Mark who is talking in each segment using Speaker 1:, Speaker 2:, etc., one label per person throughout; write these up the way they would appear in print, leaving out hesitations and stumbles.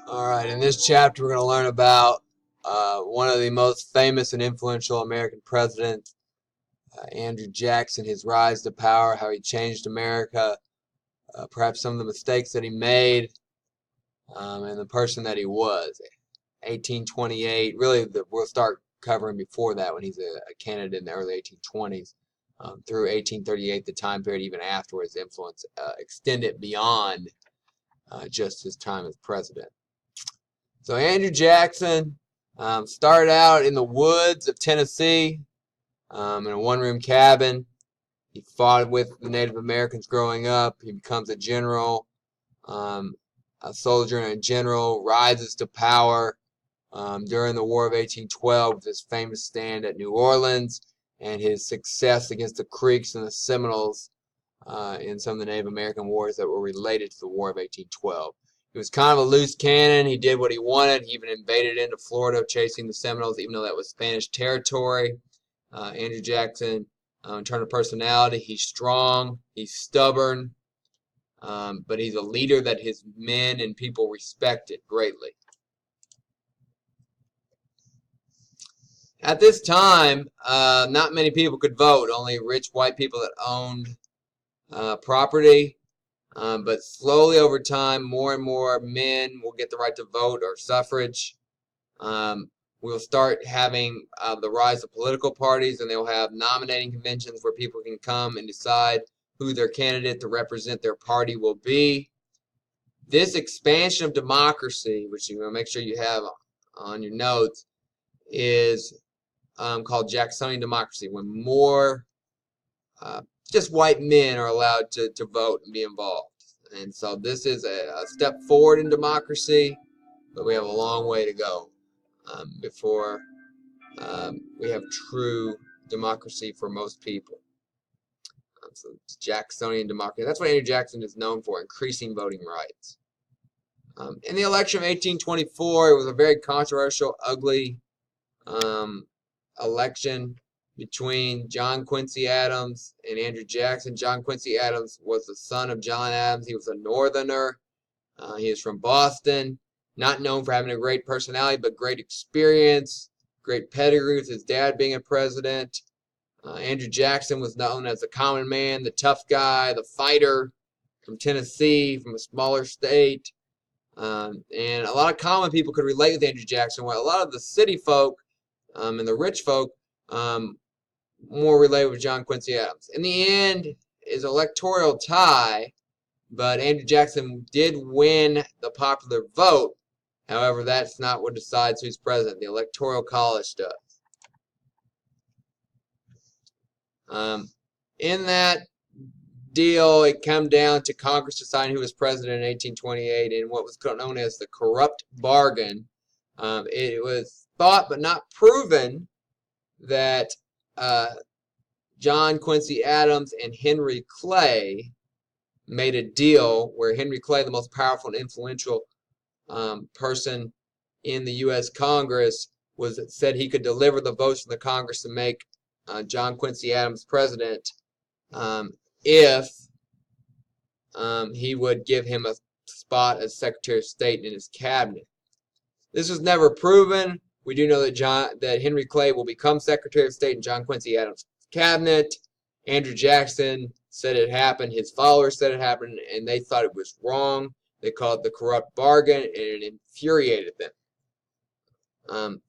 Speaker 1: Alright, in this chapter we're going to learn about one of the most famous and influential American presidents, Andrew Jackson, his rise to power, how he changed America, perhaps some of the mistakes that he made, and the person that he was. 1828, really we'll start covering before that when he's a candidate in the early 1820s, through 1838, the time period even after his influence extended beyond just his time as president. So Andrew Jackson started out in the woods of Tennessee in a one-room cabin. He fought with the Native Americans growing up. He becomes a general, a soldier and a general, rises to power during the War of 1812 with his famous stand at New Orleans and his success against the Creeks and the Seminoles in some of the Native American wars that were related to the War of 1812. He was kind of a loose cannon. He did what he wanted. He even invaded into Florida chasing the Seminoles, even though that was Spanish territory. Andrew Jackson, in terms of personality, he's strong, he's stubborn, but he's a leader that his men and people respected greatly. At this time, not many people could vote, only rich white people that owned property. But slowly over time, more and more men will get the right to vote or suffrage. We'll start having the rise of political parties, and they'll have nominating conventions where people can come and decide who their candidate to represent their party will be. This expansion of democracy, which you want to make sure you have on your notes, is called Jacksonian Democracy, when more just white men are allowed to vote and be involved. And so this is a step forward in democracy, but we have a long way to go before we have true democracy for most people. So it's Jacksonian democracy. That's what Andrew Jackson is known for, increasing voting rights. In the election of 1824, it was a very controversial, ugly election between John Quincy Adams and Andrew Jackson. John Quincy Adams was the son of John Adams. He was a Northerner. He is from Boston, not known for having a great personality, but great experience, great pedigree with his dad being a president. Andrew Jackson was known as the common man, the tough guy, the fighter from Tennessee, from a smaller state. And a lot of common people could relate with Andrew Jackson, while a lot of the city folk and the rich folk more related with John Quincy Adams. In the end, is electoral tie, but Andrew Jackson did win the popular vote. However, that's not what decides who's president. The Electoral College does. In that deal, it came down to Congress deciding who was president in 1828 in what was known as the corrupt bargain. It was thought but not proven that John Quincy Adams and Henry Clay made a deal where Henry Clay, the most powerful and influential person in the U.S. Congress, said he could deliver the votes from the Congress to make John Quincy Adams president if he would give him a spot as Secretary of State in his cabinet. This was never proven. We do know that Henry Clay will become Secretary of State in John Quincy Adams' cabinet. Andrew Jackson said it happened. His followers said it happened, and they thought it was wrong. They called it the corrupt bargain, and it infuriated them.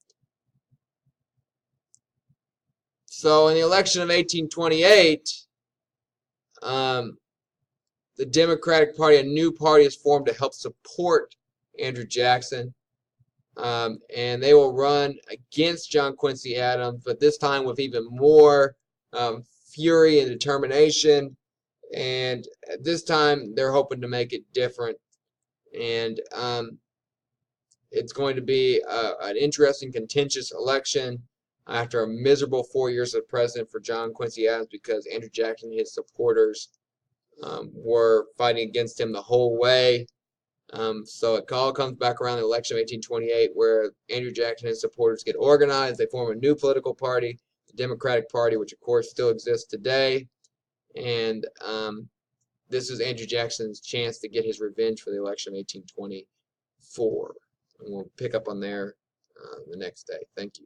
Speaker 1: So in the election of 1828, the Democratic Party, a new party, is formed to help support Andrew Jackson. And they will run against John Quincy Adams, but this time with even more fury and determination. And at this time, they're hoping to make it different. And it's going to be an interesting, contentious election after a miserable 4 years as president for John Quincy Adams, because Andrew Jackson and his supporters were fighting against him the whole way. So it all comes back around the election of 1828, where Andrew Jackson and his supporters get organized. They form a new political party, the Democratic Party, which of course still exists today. And this is Andrew Jackson's chance to get his revenge for the election of 1824. and we'll pick up on there the next day. Thank you.